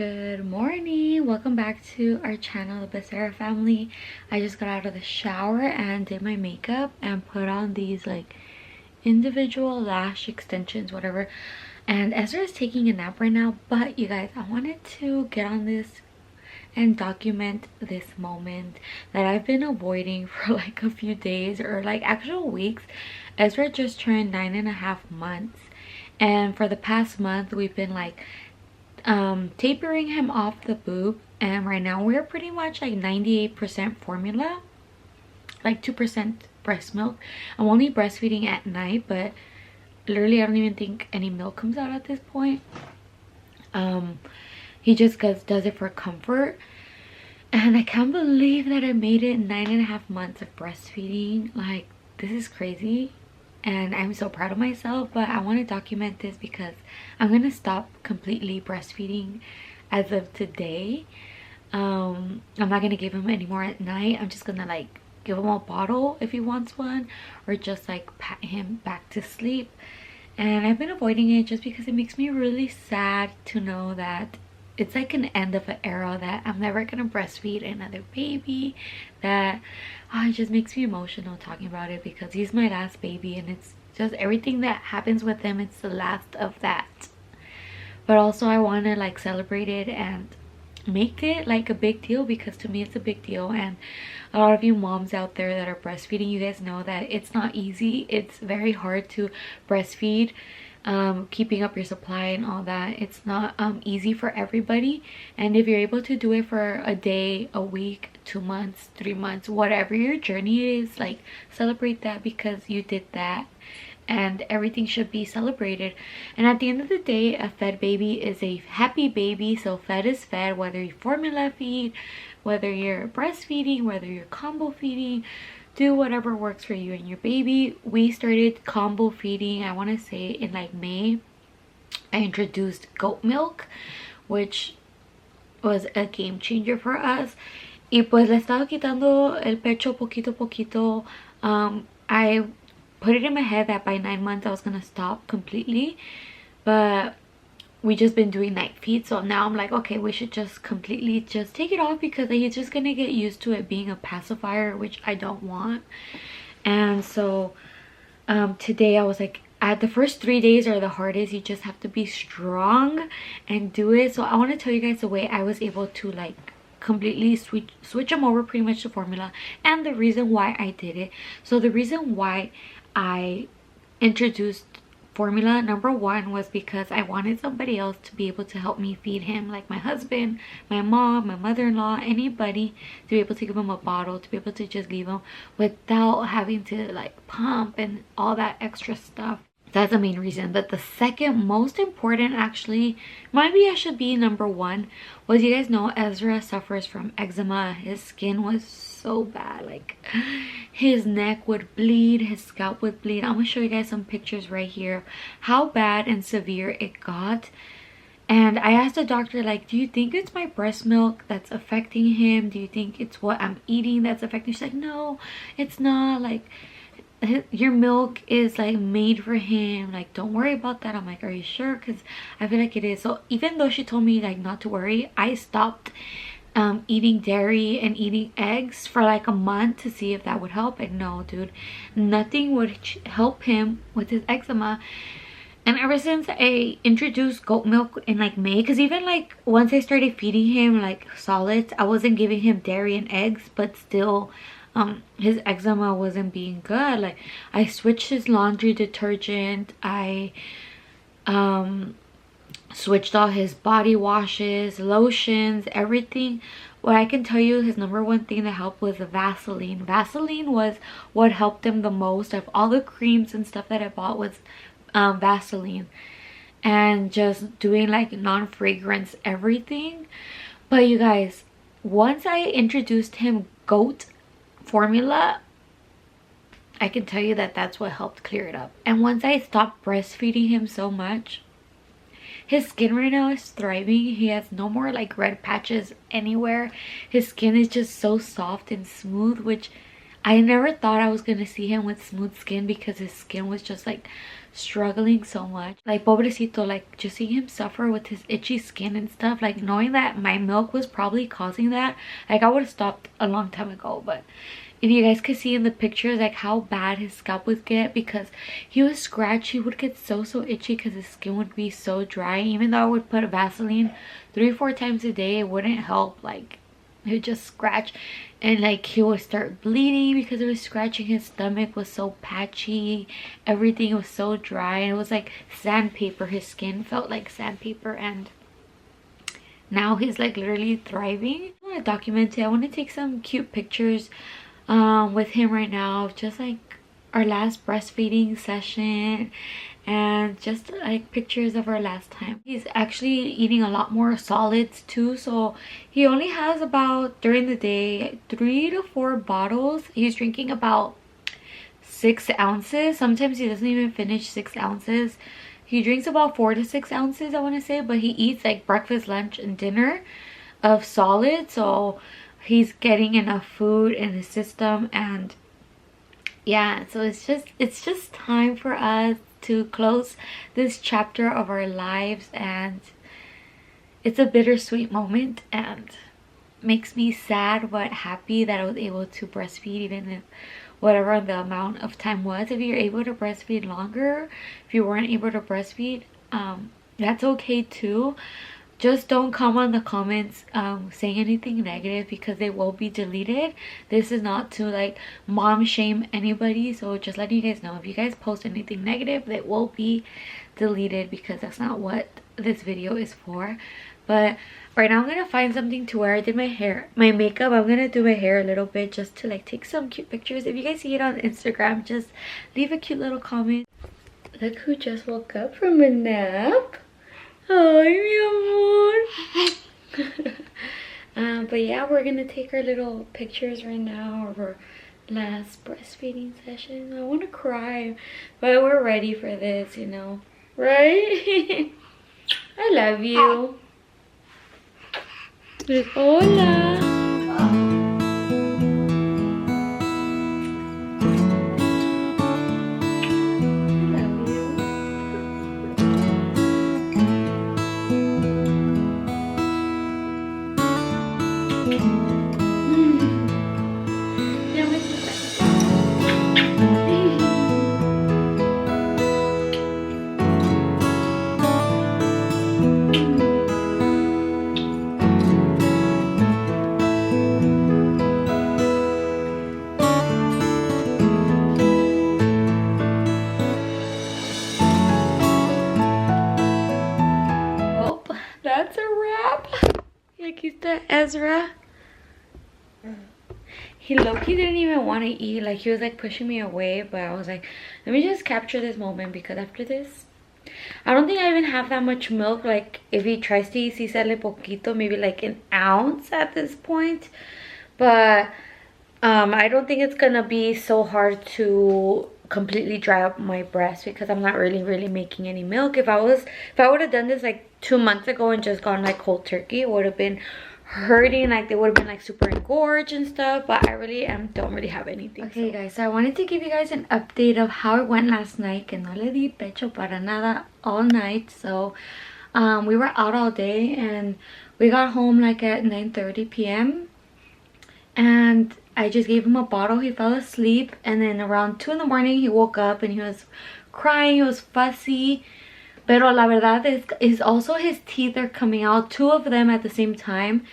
Good morning, welcome back to our channel, the Becerra family. I just got out of the shower and did my makeup and put on these like individual lash extensions, whatever. And Ezra is taking a nap right now, but you guys, I wanted to get on this and document this moment that I've been avoiding for like a few days or like actual weeks. Ezra just turned 9.5 months, and for the past month we've been like tapering him off the boob, and right now we're pretty much like 98% formula, like 2% breast milk. I'm only breastfeeding at night, but literally I don't even think any milk comes out at this point. He just does it for comfort, and I can't believe that I made it 9.5 months of breastfeeding. Like, this is crazy, and I'm so proud of myself. But I want to document this because I'm gonna stop completely breastfeeding as of today. I'm not gonna give him any more at night. I'm just gonna like give him a bottle if he wants one, or just like pat him back to sleep. And I've been avoiding it just because it makes me really sad to know that it's like an end of an era, that I'm never gonna breastfeed another baby. That it just makes me emotional talking about it, because he's my last baby, and it's just everything that happens with him, it's the last of that. But also I want to like celebrate it and make it like a big deal, because to me it's a big deal. And a lot of you moms out there that are breastfeeding, you guys know that it's not easy. It's very hard to breastfeed, keeping up your supply and all that. It's not easy for everybody. And if you're able to do it for a day, a week, 2 months, 3 months, whatever your journey is, like, celebrate that, because you did that, and everything should be celebrated. And at the end of the day, a fed baby is a happy baby. So fed is fed, whether you formula feed, whether you're breastfeeding, whether you're combo feeding. Do whatever works for you and your baby. We started combo feeding, I want to say in like May. I introduced goat milk, which was a game changer for us. Y pues le estaba quitando el pecho poquito a poquito. I put it in my head that by 9 months I was gonna stop completely, but we just been doing night feed. So now I'm like, okay, we should just completely just take it off, because he's just gonna get used to it being a pacifier, which I don't want. And so today I was like, at the first 3 days are the hardest. You just have to be strong and do it. So I want to tell you guys the way I was able to like completely switch them over pretty much to formula, and the reason why I did it. So the reason why I introduced formula, number one, was because I wanted somebody else to be able to help me feed him, like my husband, my mom, my mother-in-law, anybody, to be able to give him a bottle, to be able to just leave him without having to like pump and all that extra stuff. That's the main reason. But the second most important, actually, maybe I should be number one, was, you guys know Ezra suffers from eczema. His skin was so bad, like his neck would bleed, his scalp would bleed. I'm gonna show you guys some pictures right here, how bad and severe it got. And I asked the doctor, like, do you think it's my breast milk that's affecting him? Do you think it's what I'm eating that's affecting? She's like, no, it's not. Like, your milk is like made for him, like, don't worry about that. I'm like, are you sure? Because I feel like it is. So even though she told me like not to worry, I stopped eating dairy and eating eggs for like a month to see if that would help. And no, dude, nothing would help him with his eczema. And ever since I introduced goat milk in like May, because even like once I started feeding him like solids, I wasn't giving him dairy and eggs, but still his eczema wasn't being good. Like, I switched his laundry detergent, I switched all his body washes, lotions, everything. What I can tell you, his number one thing that helped was the Vaseline. Vaseline was what helped him the most. Of all the creams and stuff that I bought was Vaseline, and just doing like non-fragrance everything. But you guys, once I introduced him goat formula, I can tell you that that's what helped clear it up. And once I stopped breastfeeding him so much, his skin right now is thriving. He has no more like red patches anywhere. His skin is just so soft and smooth, which I never thought I was gonna see him with smooth skin, because his skin was just like struggling so much. Like, pobrecito, like just seeing him suffer with his itchy skin and stuff, like knowing that my milk was probably causing that, like I would have stopped a long time ago. But if you guys could see in the pictures like how bad his scalp would get, because he was scratchy, he would get so itchy because his skin would be so dry. Even though I would put Vaseline 3 or 4 times a day, it wouldn't help. Like, he would just scratch, and like he would start bleeding because it was scratching. His stomach was so patchy, everything was so dry, and it was like sandpaper. His skin felt like sandpaper, and now he's like literally thriving. I want to document it. I want to take some cute pictures with him right now, just like our last breastfeeding session, and just like pictures of our last time. He's actually eating a lot more solids too, so he only has about, during the day, 3 to 4 bottles. He's drinking about 6 ounces. Sometimes he doesn't even finish 6 ounces. He drinks about 4 to 6 ounces, I want to say, but he eats like breakfast, lunch, and dinner of solid, so he's getting enough food in his system. And yeah, so it's just time for us to close this chapter of our lives, and it's a bittersweet moment, and makes me sad but happy that I was able to breastfeed, even if whatever the amount of time was. If you're able to breastfeed longer, if you weren't able to breastfeed, that's okay too. Just don't come on the comments saying anything negative, because they will be deleted. This is not to like mom shame anybody, so just letting you guys know, if you guys post anything negative, they will be deleted, because that's not what this video is for. But right now I'm gonna find something to wear. I did my hair, my makeup. I'm gonna do my hair a little bit just to like take some cute pictures. If you guys see it on Instagram, just leave a cute little comment. Look who just woke up from a nap. Hi, mi amor. But yeah, we're gonna take our little pictures right now of our last breastfeeding session. I want to cry, but we're ready for this, you know, right? I love you. Hola. That's a wrap. Aquí está Ezra. He low-key didn't even want to eat. Like, he was like pushing me away, but I was like, let me just capture this moment, because after this, I don't think I even have that much milk. Like, if he tries to eat, si sale poquito, maybe like an ounce at this point. But I don't think it's gonna be so hard to completely dry up my breast, because I'm not really making any milk. If I would have done this like 2 months ago and just gone like cold turkey, it would have been hurting. Like, they would have been like super engorged and stuff, but I really don't really have anything. Okay, so guys, so I wanted to give you guys an update of how it went last night, que no le di pecho para nada all night. So we were out all day, and we got home like at 9:30 p.m. and I just gave him a bottle. He fell asleep, and then around 2 in the morning he woke up and he was crying, he was fussy. Pero la verdad is also his teeth are coming out, 2 of them at the same time,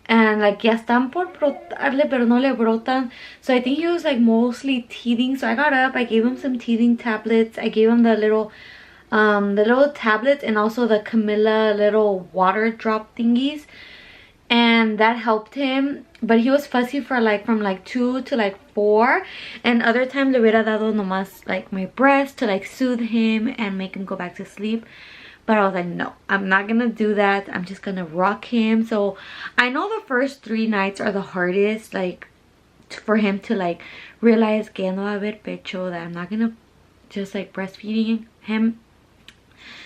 and like ya están por brotarle, pero no le brotan. So I think he was like mostly teething. So I got up, I gave him some teething tablets. I gave him the little tablets, and also the Camilla little water drop thingies, and that helped him. But he was fussy for like from like 2 to like 4, and other times le hubiera dado nomás like my breast to like soothe him and make him go back to sleep. But I was like, no, I'm not gonna do that. I'm just gonna rock him. So I know the first 3 nights are the hardest, like for him to like realize que no va a haber pecho, that I'm not gonna just like breastfeeding him.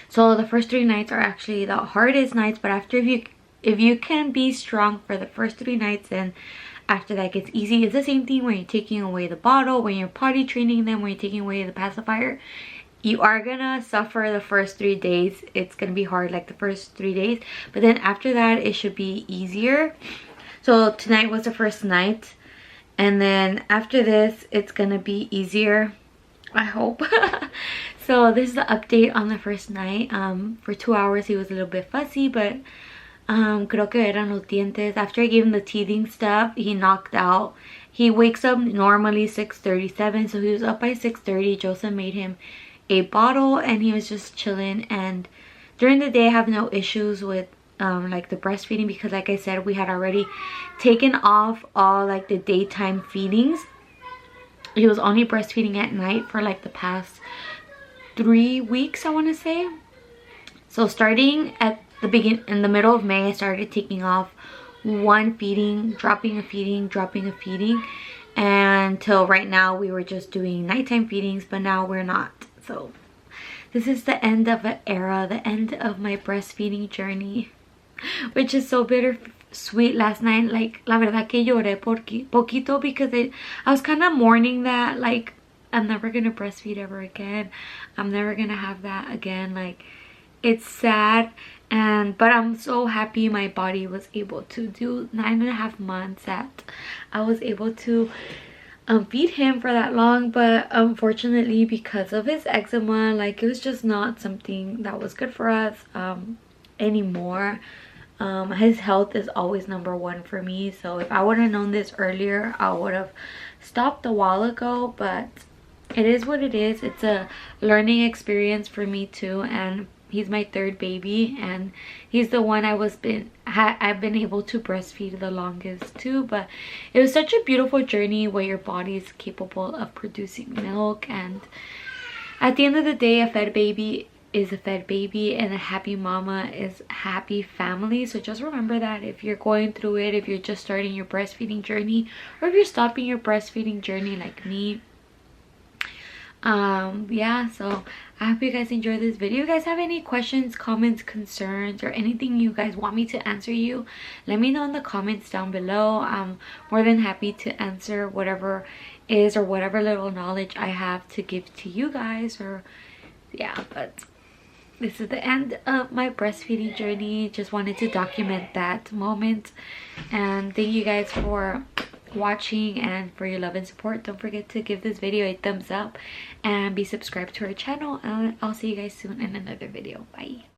So the first 3 nights are actually the hardest nights, but after, if you can be strong for the first 3 nights, then after that gets easy. It's the same thing when you're taking away the bottle, when you're potty training them, when you're taking away the pacifier. you are gonna suffer the first 3 days. It's gonna be hard like the first 3 days, but then after that it should be easier. So tonight was the first night, and then after this it's gonna be easier, I hope. So this is the update on the first night. For 2 hours he was a little bit fussy, but creo que eran los dientes. After I gave him the teething stuff, he knocked out. He wakes up normally 6:37, so he was up by 6:30. Joseph made him a bottle and he was just chilling. And during the day I have no issues with like the breastfeeding, because like I said, we had already taken off all like the daytime feedings. He was only breastfeeding at night for like the past 3 weeks, I want to say. So starting at the in the middle of May, I started taking off one feeding, dropping a feeding, dropping a feeding, and till right now we were just doing nighttime feedings, but now we're not. So this is the end of an era, the end of my breastfeeding journey, which is so bittersweet. Last night, like, la verdad que lloré poquito, because I was kind of mourning that, like, I'm never gonna breastfeed ever again. I'm never gonna have that again. Like, it's sad, but I'm so happy my body was able to do 9.5 months, that I was able to feed him for that long. But unfortunately, because of his eczema, like, it was just not something that was good for us anymore. His health is always #1 for me, so if I would have known this earlier, I would have stopped a while ago. But it is what it is. It's a learning experience for me too, and he's my 3rd baby, and he's the one I've been able to breastfeed the longest too. But it was such a beautiful journey where your body is capable of producing milk, and at the end of the day, a fed baby is a fed baby, and a happy mama is a happy family. So just remember that if you're going through it, if you're just starting your breastfeeding journey, or if you're stopping your breastfeeding journey like me. Yeah, so I hope you guys enjoyed this video. If you guys have any questions, comments, concerns, or anything you guys want me to answer you, let me know in the comments down below. I'm more than happy to answer whatever is, or whatever little knowledge I have to give to you guys. Or yeah, but this is the end of my breastfeeding journey. Just wanted to document that moment, and thank you guys for watching and for your love and support. Don't forget to give this video a thumbs up and be subscribed to our channel, and I'll see you guys soon in another video. Bye.